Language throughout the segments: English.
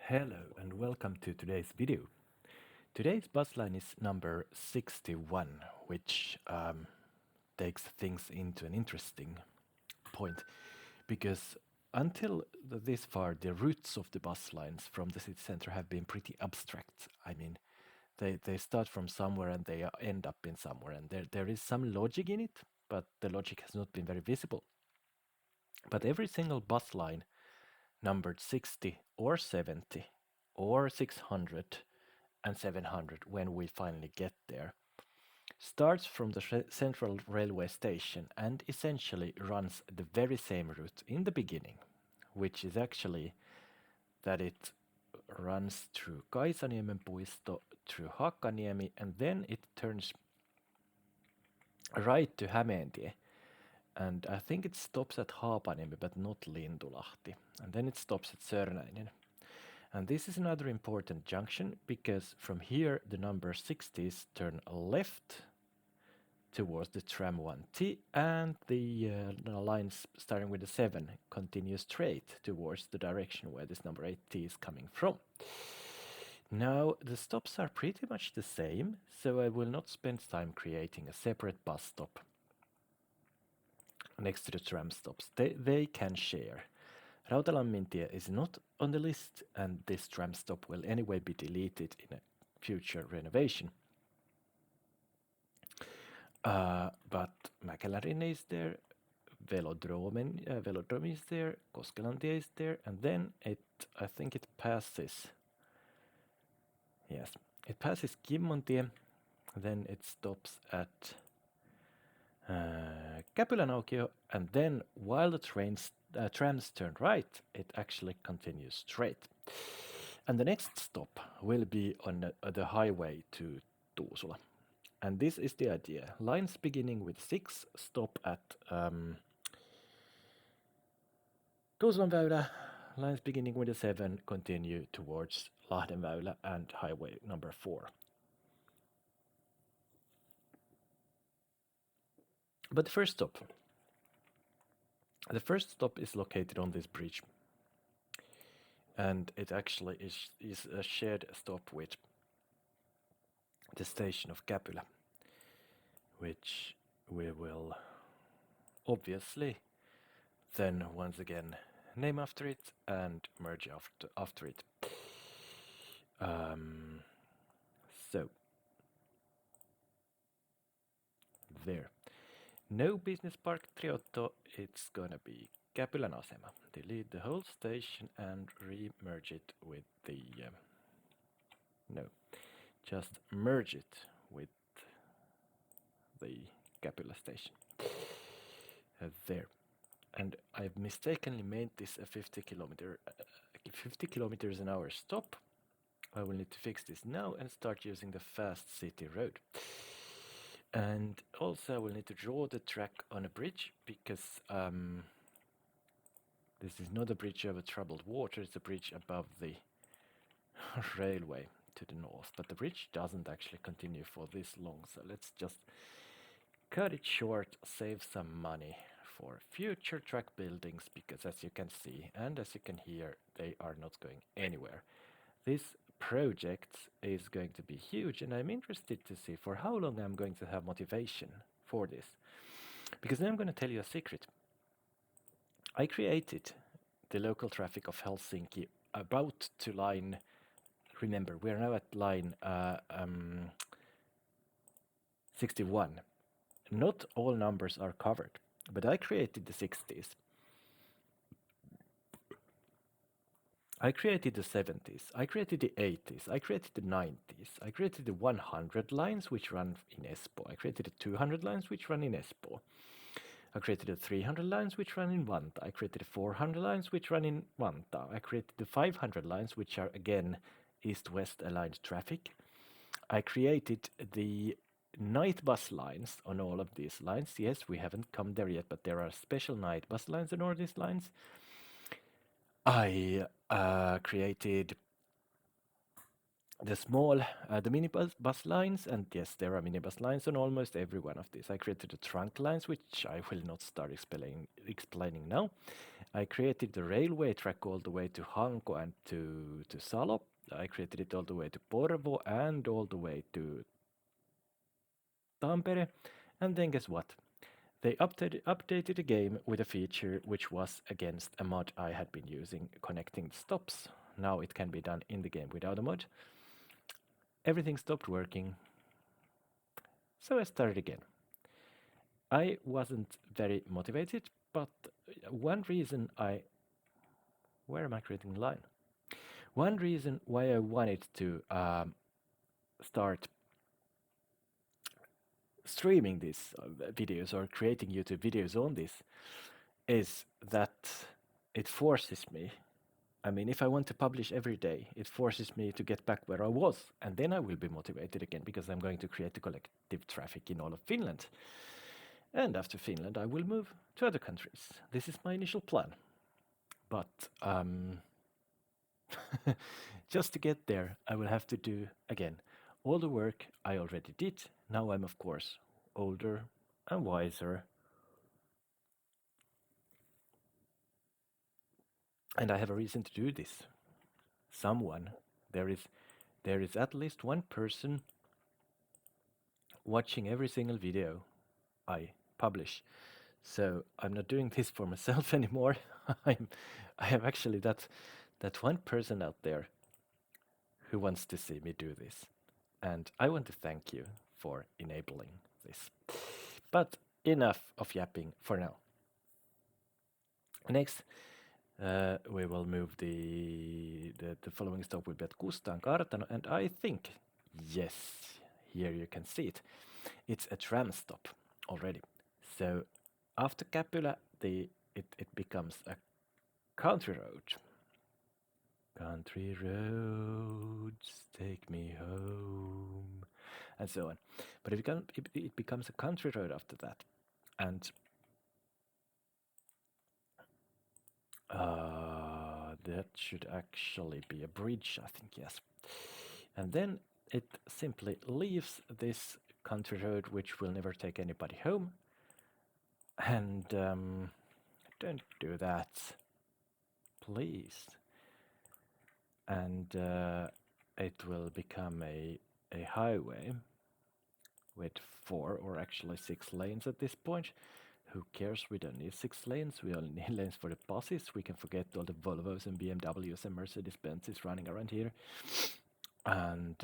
Hello and welcome to today's video. Today's bus line is number 61, which takes things into an interesting point because until this far, the routes of the bus lines from the city center have been pretty abstract. I mean, they start from somewhere and they end up in somewhere, and there is some logic in it, but the logic has not been very visible. But every single bus line numbered 60 or 70 or 600 and 700 when we finally get there, starts from the central railway station and essentially runs the very same route in the beginning, which is actually that it runs through Kaisaniemen puisto, through Hakaniemi, and then it turns right to Hämeentie. And I think it stops at Haapaniemi, but not Lintulahti. And then it stops at Sörnäinen. And this is another important junction because from here the number 60s turn left towards the tram 1T, and the lines starting with the 7 continue straight towards the direction where this number 8T is coming from. Now the stops are pretty much the same, so I will not spend time creating a separate bus stop next to the tram stops. They can share. Rautalammintie is not on the list, and this tram stop will anyway be deleted in a future renovation. But Mäkelärinne is there, Velodrome is there, Koskelantie is there, and then I think it passes. Yes, it passes Kimmontie, then it stops at Käpylänaukio, and then while the trams turn right, it actually continues straight. And the next stop will be on the highway to Tuusula. And this is the idea. Lines beginning with 6 stop at Tuusulanväylä. Lines beginning with a 7 continue towards Lahdenväylä and highway number 4. But the first stop is located on this bridge. And it actually is a shared stop with the station of Käpylä, which we will obviously then once again name after it and merge after it. So there. No business park Triotto, it's gonna be Käpylän asema. Delete the whole station and re-merge it with the no, just merge it with the Käpylä station. There. And I've mistakenly made this a 50 kilometers an hour stop. I will need to fix this now and start using the fast city road. And also I will need to draw the track on a bridge because this is not a bridge over troubled water, it's a bridge above the railway to the north. But the bridge doesn't actually continue for this long, so let's just cut it short, save some money for future track buildings, because as you can see and as you can hear, they are not going anywhere. This project is going to be huge, and I'm interested to see for how long I'm going to have motivation for this. Because now I'm going to tell you a secret. I created the local traffic of Helsinki about to line, remember, we're now at line 61. Not all numbers are covered, but I created the 60s. I created the 70s, I created the 80s, I created the 90s, I created the 100 lines which run in Espoo, I created the 200 lines which run in Espoo, I created the 300 lines which run in Vantaa, I created the 400 lines which run in Vantaa, I created the 500 lines which are again east-west aligned traffic. I created the night bus lines on all of these lines. Yes, we haven't come there yet, but there are special night bus lines on all these lines. I created the small, the minibus lines, and yes, there are minibus lines on almost every one of these. I created the trunk lines, which I will not start explaining now. I created the railway track all the way to Hanko and to Salo. I created it all the way to Porvoo and all the way to Tampere. And then guess what? They updated the game with a feature which was against a mod I had been using, connecting the stops. Now it can be done in the game without a mod. Everything stopped working, so I started again. I wasn't very motivated, but one reason I... Where am I creating the line? One reason why I wanted to start streaming these videos or creating YouTube videos on this is that it forces me. I mean, if I want to publish every day, it forces me to get back where I was, and then I will be motivated again because I'm going to create a collective traffic in all of Finland. And after Finland, I will move to other countries. This is my initial plan. But just to get there, I will have to do, again, all the work I already did. Now I'm, of course, older and wiser. And I have a reason to do this. Someone, there is at least one person watching every single video I publish. So I'm not doing this for myself anymore. I have actually that one person out there who wants to see me do this. And I want to thank you for enabling this. But enough of yapping for now. Next, we will move the following stop will be at Kustaan Kartano, and I think, yes, here you can see it. It's a tram stop already. So after Capula, it becomes a country road. Country roads take me home, and so on. But it becomes a country road after that, and that should actually be a bridge, I think, yes. And then it simply leaves this country road, which will never take anybody home. And don't do that, please. And it will become a highway with 4 or actually 6 lanes at this point. Who cares? We don't need 6 lanes. We only need lanes for the buses. We can forget all the Volvos and BMWs and Mercedes-Benzes running around here. And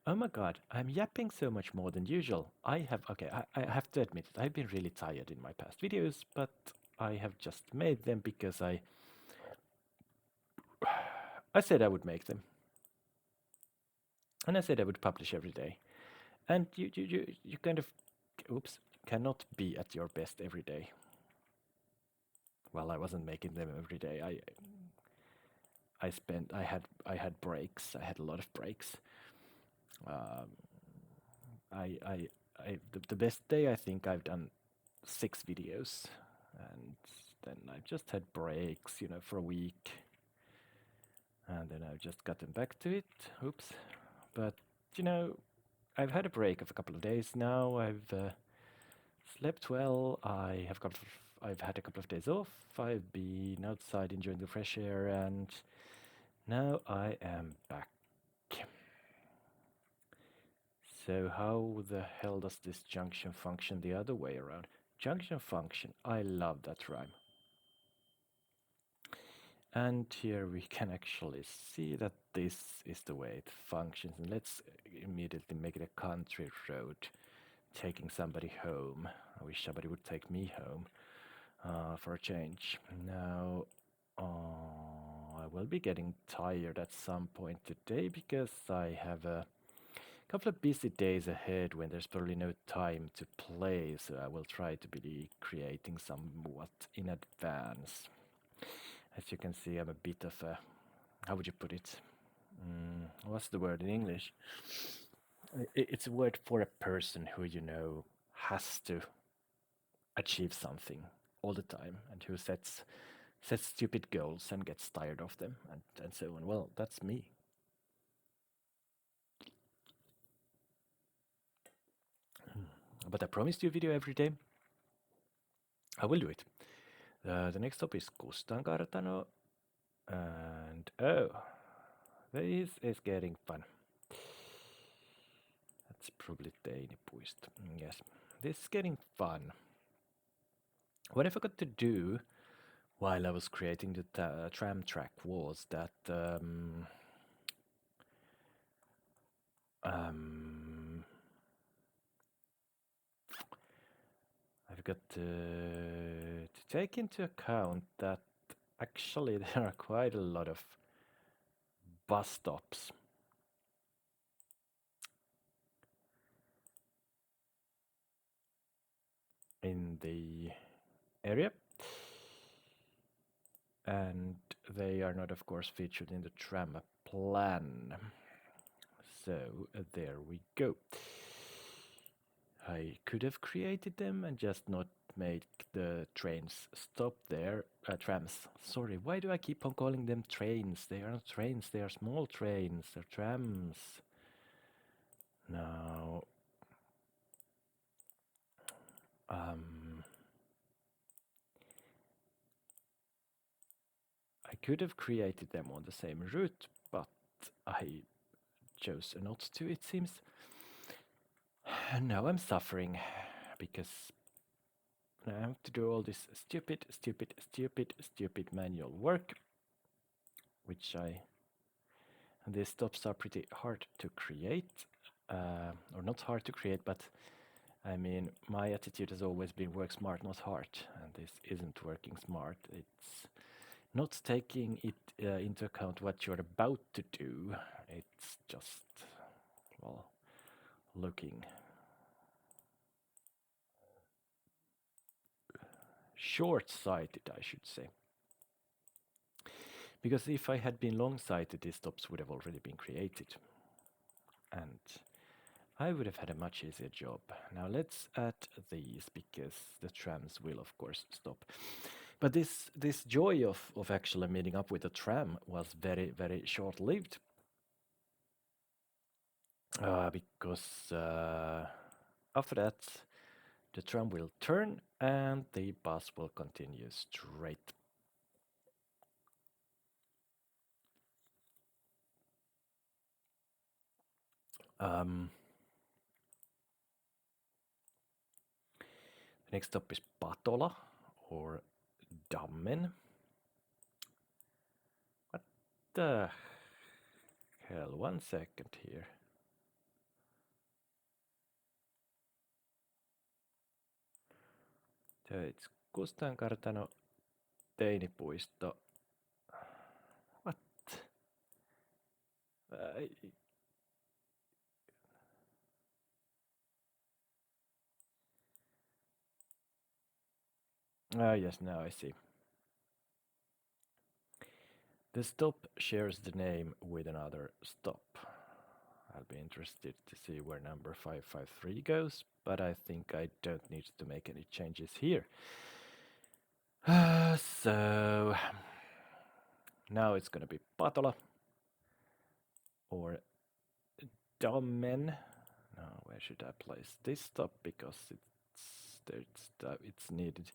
oh my god, I'm yapping so much more than usual. I have to admit it. I've been really tired in my past videos, but I have just made them because I said I would make them. And I said I would publish every day. And you kind of, oops, cannot be at your best every day. Well, I wasn't making them every day. I had breaks. I had a lot of breaks. The best day I think I've done 6 videos, and then I've just had breaks, for a week, and then I've just gotten back to it. Oops, but I've had a break of a couple of days now. I've slept well. I've had a couple of days off. I've been outside enjoying the fresh air, and now I am back. So how the hell does this junction function the other way around? Junction function, I love that rhyme. And here we can actually see that this is the way it functions. And let's immediately make it a country road, taking somebody home. I wish somebody would take me home for a change. Now, I will be getting tired at some point today because I have a couple of busy days ahead when there's probably no time to play, so I will try to be creating somewhat in advance. As you can see, I'm a bit of a, how would you put it? What's the word in English? It's a word for a person who, has to achieve something all the time and who sets stupid goals and gets tired of them and so on. Well, that's me. But I promised you a video every day. I will do it. The next stop is Kustankartano. And oh, this is getting fun. That's probably Teinipuisto. Yes, this is getting fun. What I forgot to do while I was creating the tram track was that I've got to take into account that actually there are quite a lot of bus stops in the area, and they are not, of course, featured in the tram plan. So there we go. I could have created them and just not make the trains stop there. Trams. Sorry, why do I keep on calling them trains? They are not trains, they are small trains. They're trams. Now, I could have created them on the same route, but I chose not to, it seems. Now I'm suffering because I have to do all this stupid manual work, which and these stops are pretty hard to create, or not hard to create, but I mean, my attitude has always been work smart, not hard, and this isn't working smart. It's not taking it into account what you're about to do. It's just, well, looking short-sighted, I should say. Because if I had been long-sighted, these stops would have already been created. And I would have had a much easier job. Now let's add these, because the trams will of course stop. But this joy of actually meeting up with a tram was very short-lived. Because after that, the tram will turn and the bus will continue straight. Next stop is Patola or Dammen. What the hell? 1 second here. So it's Kustankartano, Teinipuisto. What? Yes, now I see. The stop shares the name with another stop. I'll be interested to see where number 553 goes, but I think I don't need to make any changes here. So now it's gonna be Patola or Dammen. Now where should I place this stop, because it's needed.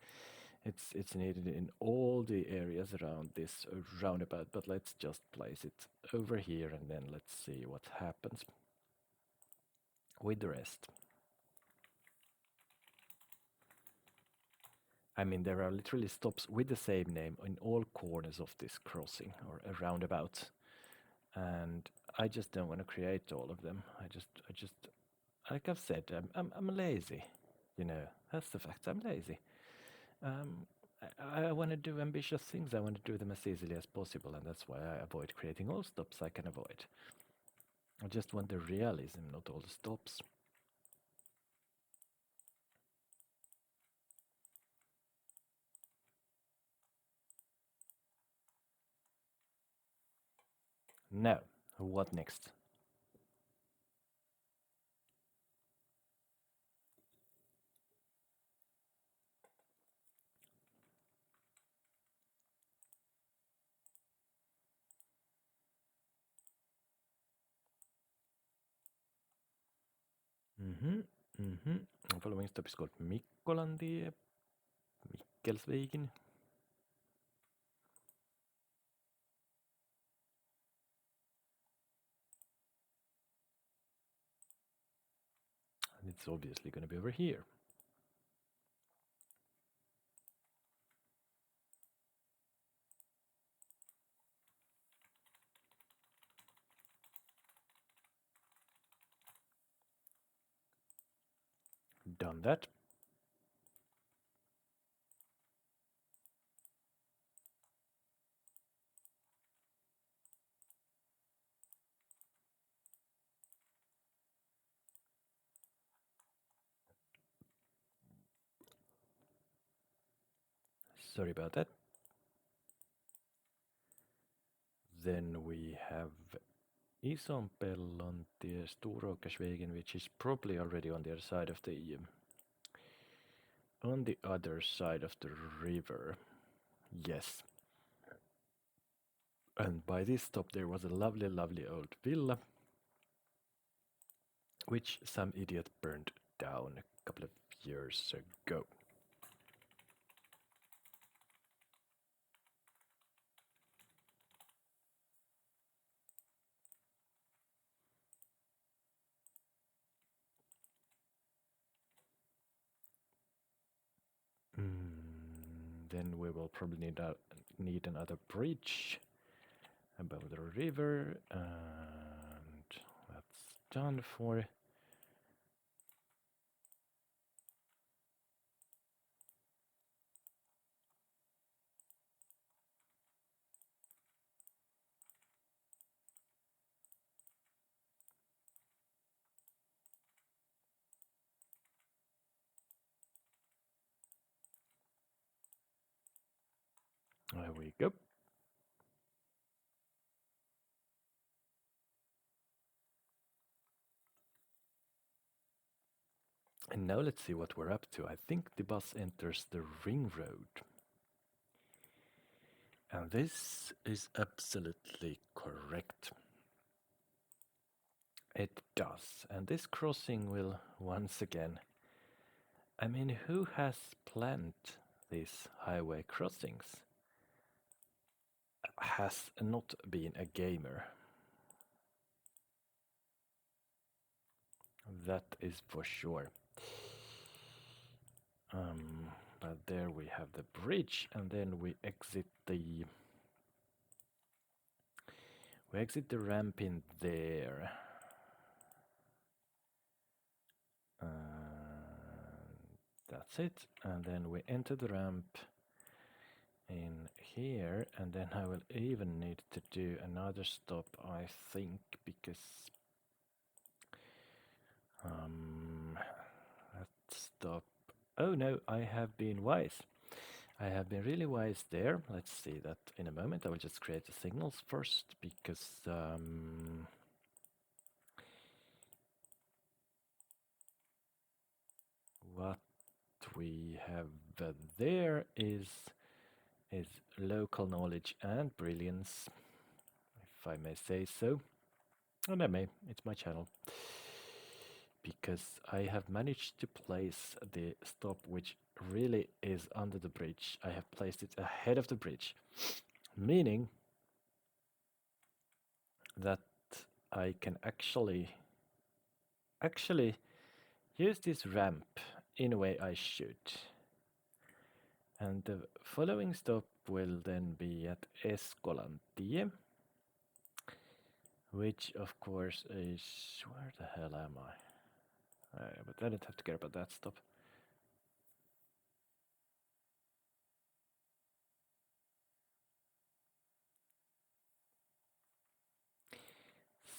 It's needed in all the areas around this roundabout, but let's just place it over here and then let's see what happens with the rest. I mean, there are literally stops with the same name in all corners of this crossing or a roundabout, and I just don't want to create all of them. I just, like I've said, I'm lazy. You know, that's the fact. I'm lazy. I want to do ambitious things. I want to do them as easily as possible, and that's why I avoid creating all stops I can avoid. I just want the realism, not all the stops. Now, what next? Following stop is called Mikkolantie, Mikkelsviken. it's obviously going to be over here. Done that. Sorry about that. Then we have Isompellontie Storåkersvägen, which is probably already on the other side of the river. Yes. And by this stop there was a lovely, lovely old villa, which some idiot burned down a couple of years ago. Then we will probably need another bridge above the river, and that's done for. There we go. And now let's see what we're up to. I think the bus enters the ring road. And this is absolutely correct. It does. And this crossing will once again. I mean, who has planned these highway crossings? Has not been a gamer. That is for sure. But there we have the bridge, and then we exit the ramp in there. That's it, and then we enter the ramp in here, and then I will even need to do another stop, I think, because let's stop. Oh no, I have been wise. I have been really wise there. Let's see that in a moment. I will just create the signals first, because what we have there is local knowledge and brilliance, if I may say so. And I may, it's my channel. Because I have managed to place the stop, which really is under the bridge. I have placed it ahead of the bridge, meaning that I can actually use this ramp in a way I should. And the following stop will then be at Eskolantie, which of course is, where the hell am I? But I don't have to care about that stop.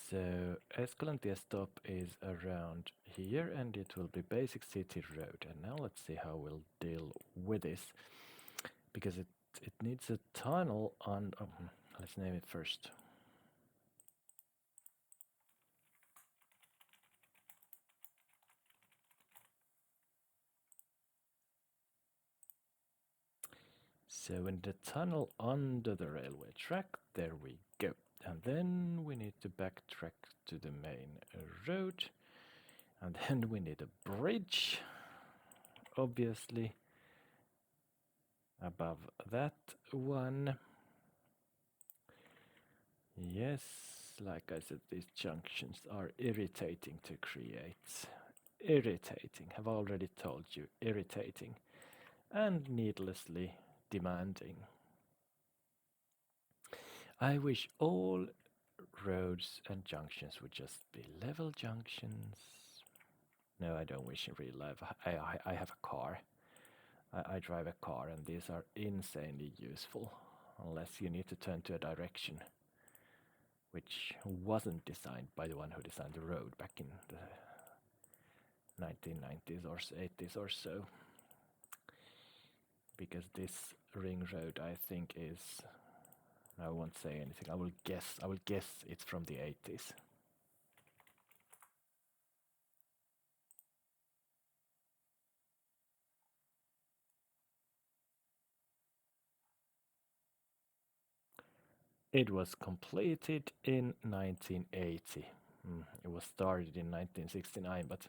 So Escalantia stop is around here, and it will be basic city road. And now let's see how we'll deal with this, because it needs a tunnel on. Let's name it first. So in the tunnel under the railway track, there we go. And then we need to backtrack to the main road. And then we need a bridge, obviously, above that one. Yes, like I said, these junctions are irritating to create. irritating. Have already told you, irritating and needlessly demanding. I wish all roads and junctions would just be level junctions. No, I don't wish in real life. I have a car. I drive a car, and these are insanely useful. Unless you need to turn to a direction which wasn't designed by the one who designed the road back in the 1990s or 80s or so. Because this ring road, I think, is. I won't say anything. I will guess it's from the 80s. It was completed in 1980. It was started in 1969, but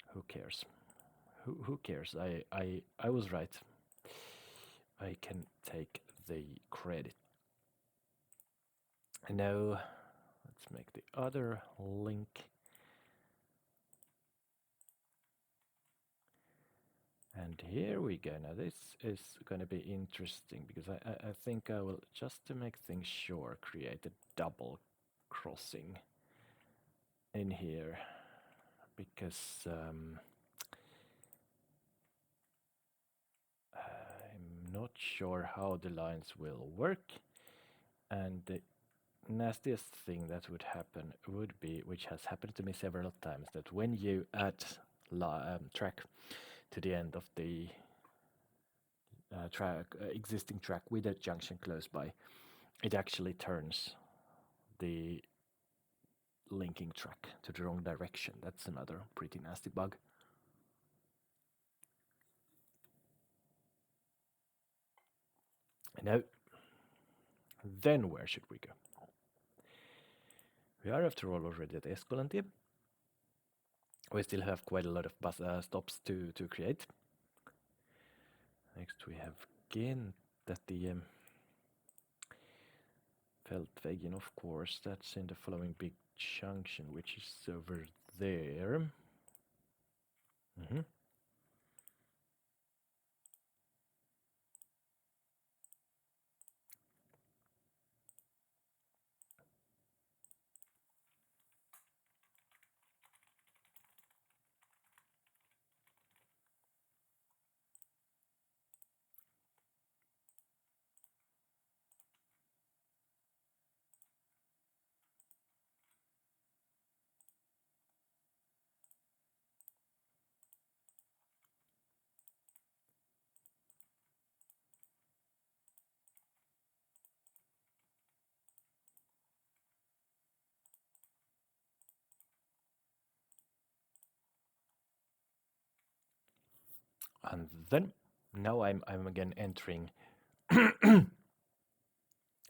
who cares? Who cares? I was right. I can take the credit. Now, let's make the other link. And here we go. Now this is going to be interesting because I think I will, just to make things sure, create a double crossing in here because I'm not sure how the lines will work, and the nastiest thing that would happen would be, which has happened to me several times, that when you add track to the end of the existing track with a junction close by, it actually turns the linking track to the wrong direction. That's another pretty nasty bug. Now, then where should we go? We are, after all, already at Escolantie. We still have quite a lot of bus stops to create. Next we have Ghent at the Feldwegen, of course. That's in the following big junction, which is over there. And then now I'm again entering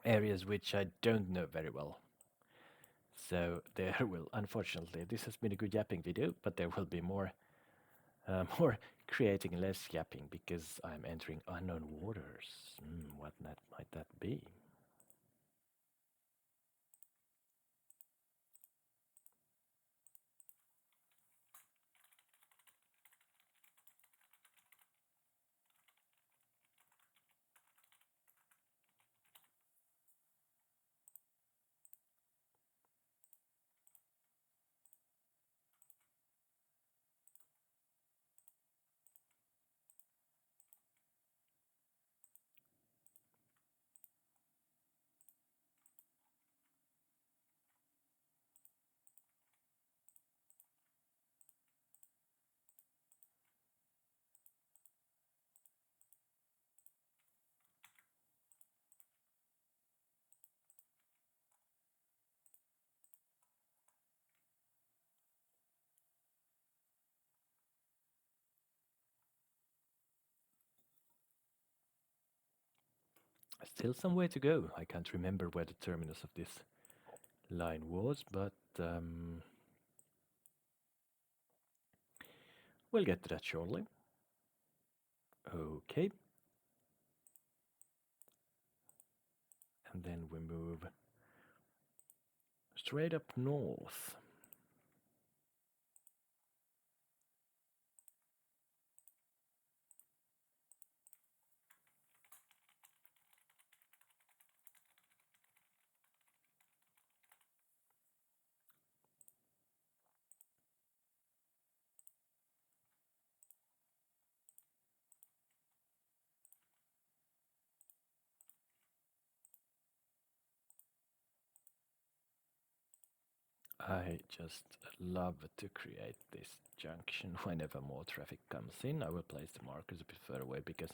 areas which I don't know very well. So there will, unfortunately, this has been a good yapping video, but there will be more more creating, less yapping, because I'm entering unknown waters. What might that be? Still some way to go. I can't remember where the terminus of this line was, but we'll get to that shortly. Okay. And then we move straight up north. I just love to create this junction whenever more traffic comes in. I will place the markers a bit further away because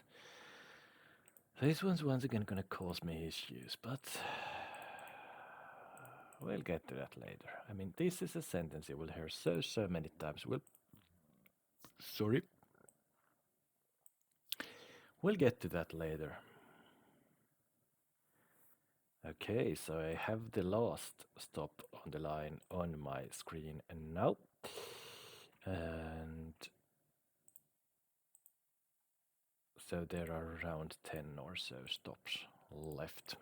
this one's once again gonna cause me issues, but we'll get to that later. I mean, this is a sentence you will hear so many times. Sorry. We'll get to that later. Okay, so I have the last stop on the line on my screen and now. And so there are around 10 or so stops left.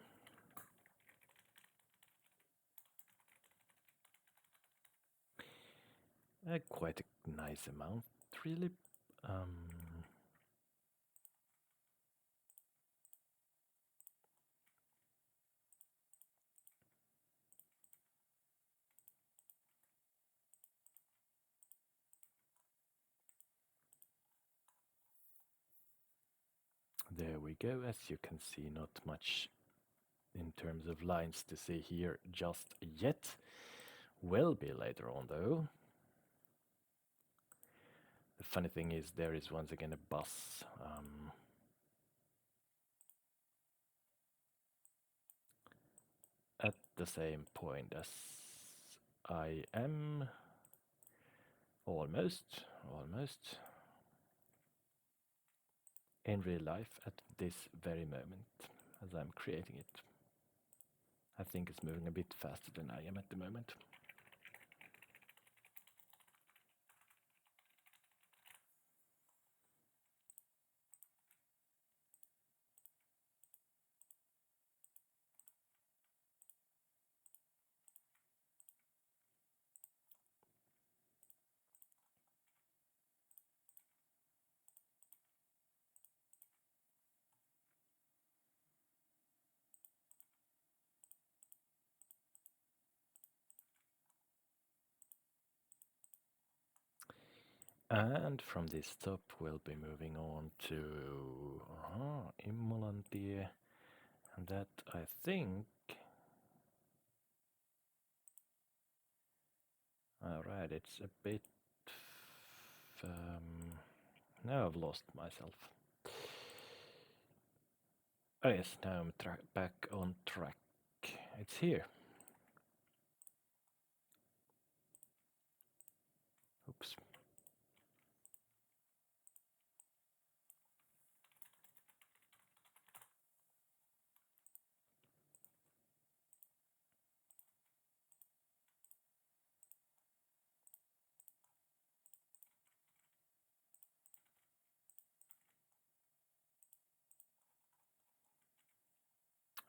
Quite a nice amount, really. There we go. As you can see, not much in terms of lines to see here just yet. Will be later on though. The funny thing is there is once again a bus at the same point as I am. Almost in real life at this very moment as I'm creating it. I think it's moving a bit faster than I am at the moment. And from this stop we'll be moving on to Immolantie, and that I think. Alright, it's a bit. Now I've lost myself. Oh yes, now I'm back on track. It's here. Oops.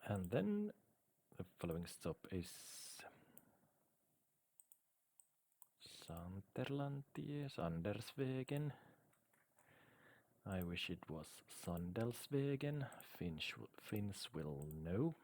And then the following stop is Sandersvägen. I wish it was Sandelsvägen. Finns will know.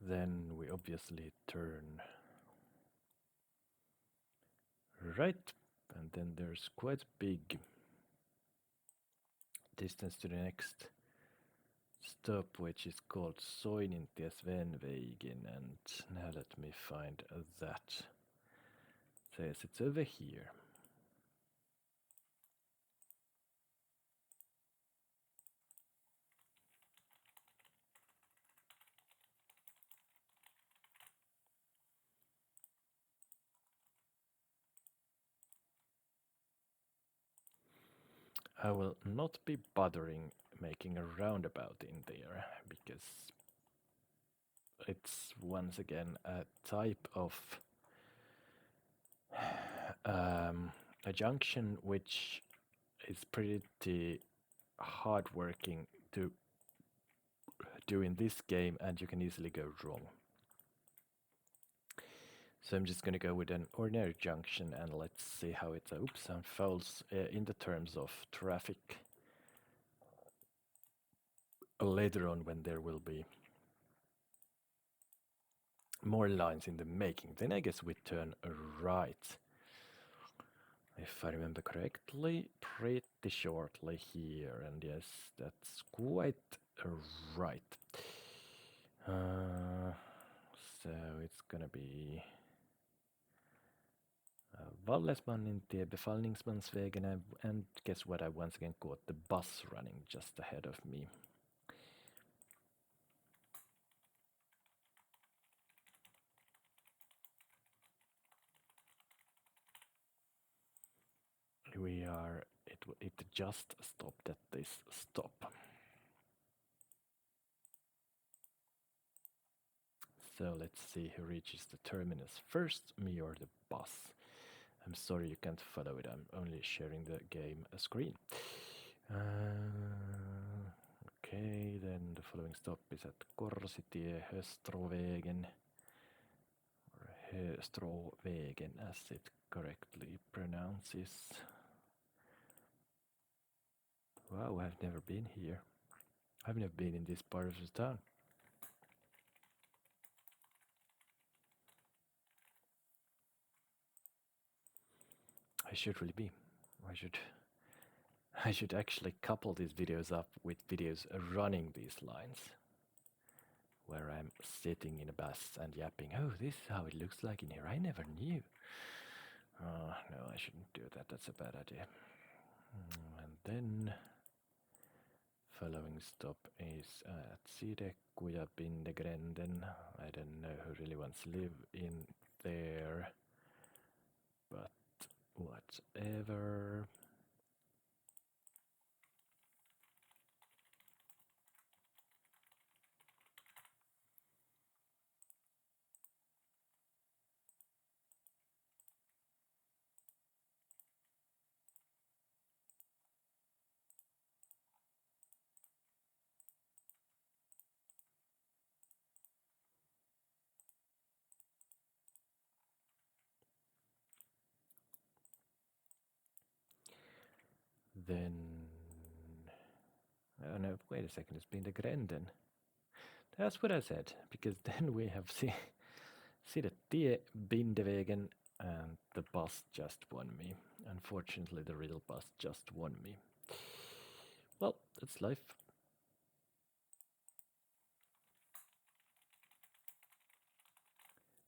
Then we obviously turn right, and then there's quite big distance to the next stop, which is called Soinintiesvenvägen, and now let me find that. Says it's over here. I will not be bothering making a roundabout in there because it's once again a type of a junction which is pretty hard working to do in this game, and you can easily go wrong. So I'm just going to go with an ordinary junction, and let's see how it unfolds in the terms of traffic later on, when there will be more lines in the making. Then I guess we turn right, if I remember correctly, pretty shortly here, and yes, that's quite right. So it's gonna be Vallesmannintie, Befallningsmansvägen, and guess what? I once again caught the bus running just ahead of me. It just stopped at this stop. So let's see who reaches the terminus first, me or the bus. I'm sorry you can't follow it, I'm only sharing the game screen. Okay, then the following stop is at Korsitie, Höstrovägen, or Höstrovägen as it correctly pronounces. Wow, I've never been here. I've never been in this part of the town. I should really be. I should actually couple these videos up with videos running these lines, where I'm sitting in a bus and yapping, oh, this is how it looks like in here, I never knew. Oh, no, I shouldn't do that, that's a bad idea. And then following stop is at Sidekku ja Bindegrenden. I don't know who really wants to live in there, but whatever. Then, oh no, wait a second, it's Bindegrenden. That's what I said, because then we have Sidettie, Bindevägen, and the bus just won me. Unfortunately, the real bus just won me. Well, that's life.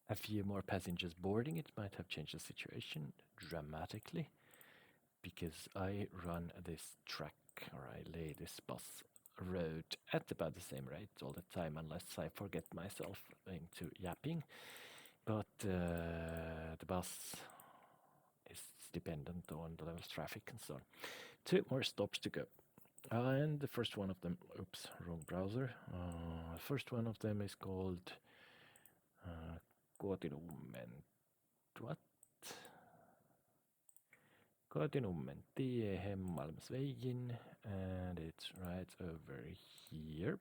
A few more passengers boarding, it might have changed the situation dramatically, because I run this track, or I lay this bus road at about the same rate all the time, unless I forget myself into yapping. But the bus is dependent on the level of traffic and so on. 2 more stops to go. And the first one of them, oops, wrong browser. First one of them is called Kotinummen. What? Kotinummen tie Hemmalmsvägen, and it's right over here.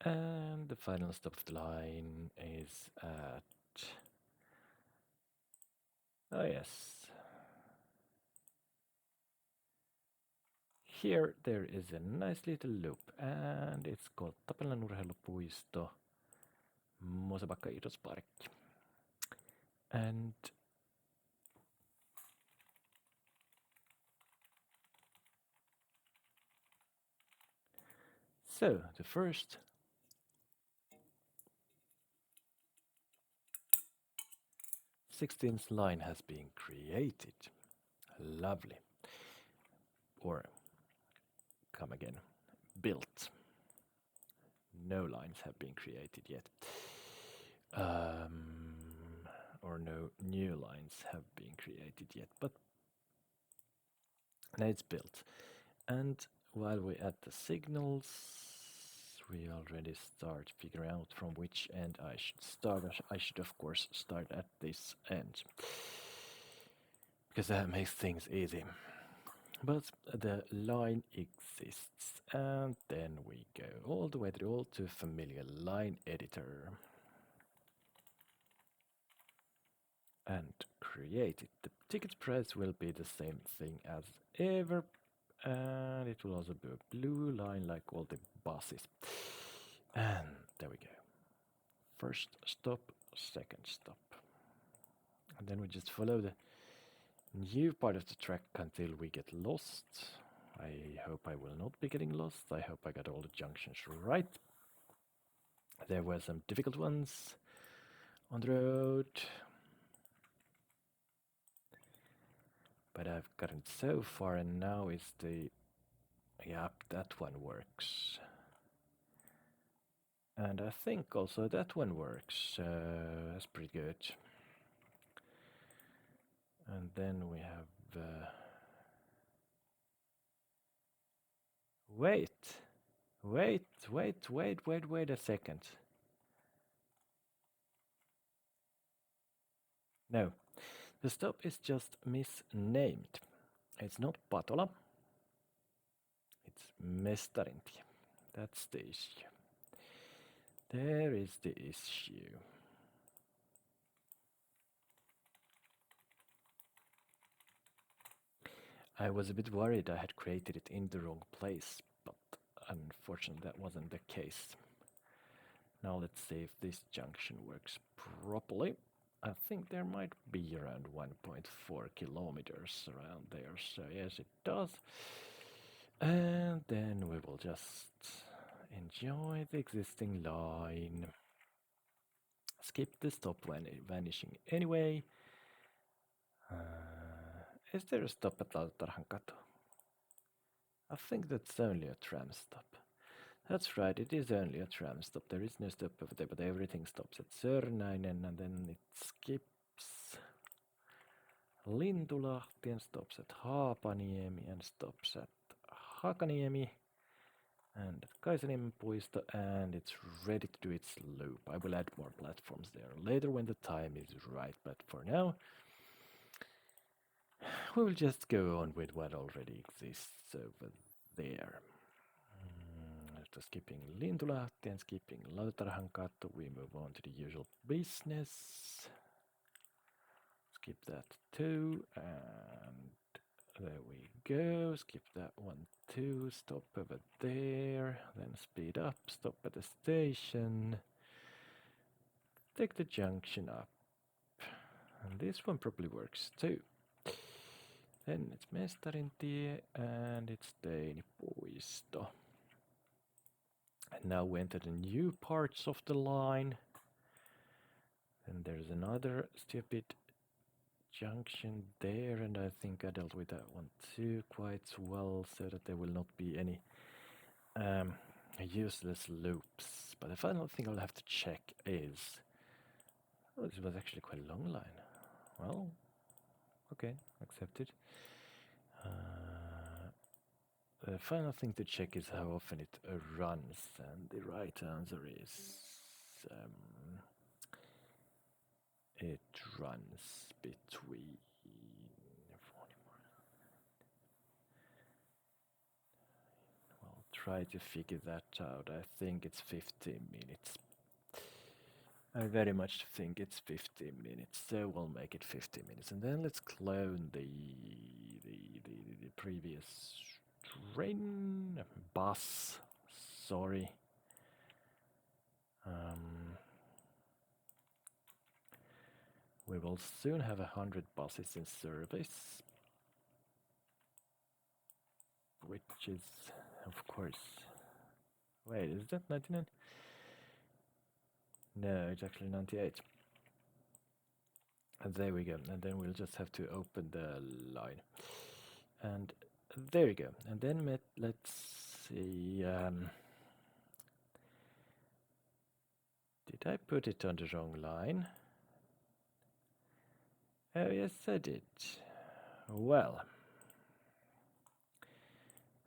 And the final stop of the line is at... oh yes. Here there is a nice little loop, and it's called Tapelan urheilupuisto, Mosebacka idrottspark. And so the first '16th line has been created. Lovely. or come again, built. No lines have been created yet. Or no new lines have been created yet, but now it's built. And while we add the signals, we already start figuring out from which end I should start. I should of course start at this end, because that makes things easy. But the line exists, and then we go all the way through to familiar line editor and create it. The ticket price will be the same thing as ever, and it will also be a blue line like all the buses. And there we go. First stop, second stop. And then we just follow the new part of the track until we get lost. I hope I will not be getting lost. I hope I got all the junctions right. There were some difficult ones on the road, but I've gotten so far, and now is the... Yep, that one works. And I think also that one works. That's pretty good. And then we have... Wait a second. No, the stop is just misnamed. It's not Patola, it's Mestarintie. That's the issue. There is the issue. I was a bit worried I had created it in the wrong place, but unfortunately that wasn't the case. Now let's see if this junction works properly. I think there might be around 1.4 kilometers around there, so yes, it does. And then we will just enjoy the existing line. Skip the stop when vanishing anyway. Is there a stop at Lautarhankatu? I think that's only a tram stop. That's right, it is only a tram stop. There is no stop over there, but everything stops at Sörnäinen, and then it skips Lintulahti and stops at Haapaniemi and stops at Hakaniemi and at Kaisaniemen Puisto, and it's ready to do its loop. I will add more platforms there later when the time is right, but for now we will just go on with what already exists over there. After skipping Lintulahti and skipping Lautarhankatu, we move on to the usual business. Skip that too, and there we go. Skip that one too. Stop over there, then speed up, stop at the station, take the junction up, and this one probably works too. Then it's Mestarintie and it's Teinipuisto. And now we enter the new parts of the line. And there's another stupid junction there, and I think I dealt with that one too quite well, so that there will not be any useless loops. But the final thing I'll have to check is... Oh, this was actually quite a long line. Well, okay, accepted. The final thing to check is how often it runs, and the right answer is it runs between... Well, try to figure that out. I think it's 15 minutes. I very much think it's 15 minutes, so we'll make it 15 minutes. And then let's clone the previous train, bus, sorry. We will soon have 100 buses in service, which is, of course... Wait, is that 99? No, it's actually 98. And there we go, and then we'll just have to open the line. And There you go. And then let's see. Did I put it on the wrong line? Oh, yes, I did. Well,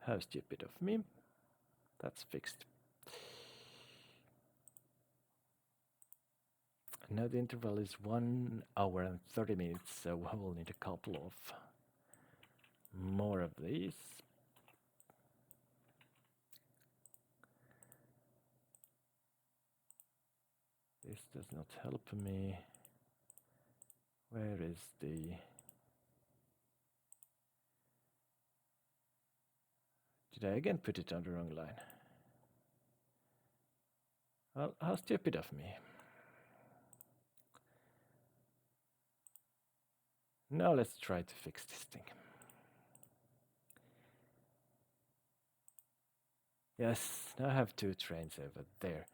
how stupid of me. That's fixed. Now the interval is 1 hour and 30 minutes, so we'll need a couple of more of these. This does not help me. Where is the... Did I again put it on the wrong line? Well, how stupid of me. Now let's try to fix this thing. Yes, now I have 2 trains over there.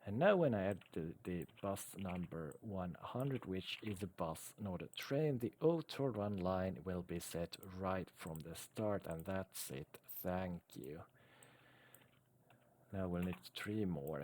And now when I add the bus number 100, which is a bus, not a train, the auto run line will be set right from the start, and that's it. Thank you. Now we'll need 3 more.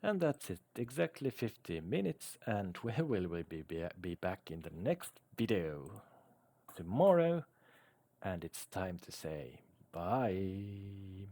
And that's it, exactly 50 minutes, and we will be back in the next video tomorrow, and it's time to say bye.